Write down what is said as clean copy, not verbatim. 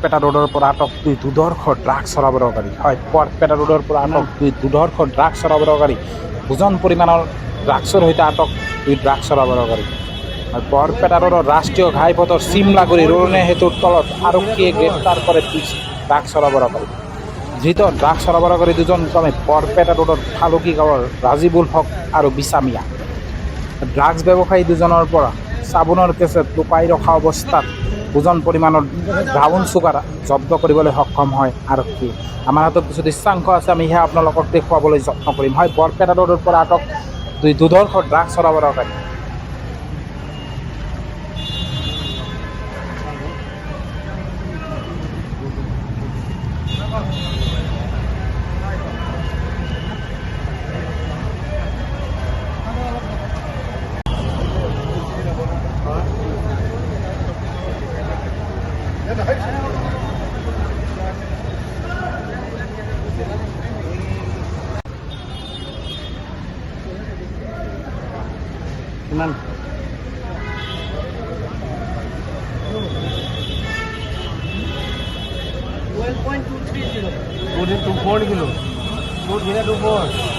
বৰপেটা ৰোডৰ পৰা আটক 2 দুৰ্ধৰ্ষ ড্ৰাগছ সৰবৰাহকাৰী। হয়, বৰপেটা ৰোডৰ পৰা আটক 2 দুৰ্ধৰ্ষ ড্ৰাগছ সৰবৰাহকাৰী। ওজন পৰিমাণৰ ড্ৰাগছৰ সৈতে আটক 2 ড্ৰাগছ সৰবৰাহকাৰী। বৰপেটা ৰোডৰ ৰাষ্ট্ৰীয় ঘাইপথৰ চিমলাগুৰি ৰোৰণীয়া সেতুৰ তলত আৰক্ষীয়ে গ্ৰেপ্তাৰ কৰে 2 ড্ৰাগছ সৰবৰাহকাৰী। ধৃত ড্ৰাগছ সৰবৰাহকাৰী দুজন ক্ৰমে বৰপেটা ৰোডৰ ফালুকি গাঁৱৰ ৰাজিবুল হক আৰু বিছা মিয়া। ড্ৰাগছ ব্যৱসায়ী দুজনৰ পৰা চাবোনৰ কেছেট লুকাই ৰখা অৱস্থাত ওজন পৰিমাণৰ ব্ৰাউন চুগাৰ জব্দ কৰিবলৈ সক্ষম হয় আৰক্ষী। আমাৰ হাতত কিছু দৃশ্যাংশ আছে, আমি সেয়া আপোনালোকক দেখুৱাবলৈ যত্ন কৰিম। হয়, বৰপেটা ৰোডৰ পৰা আটক 2 দুৰ্ধৰ্ষ ড্ৰাগছ সৰবৰাহকাৰী। কিমান 12.230 2.24 কিলো 2.24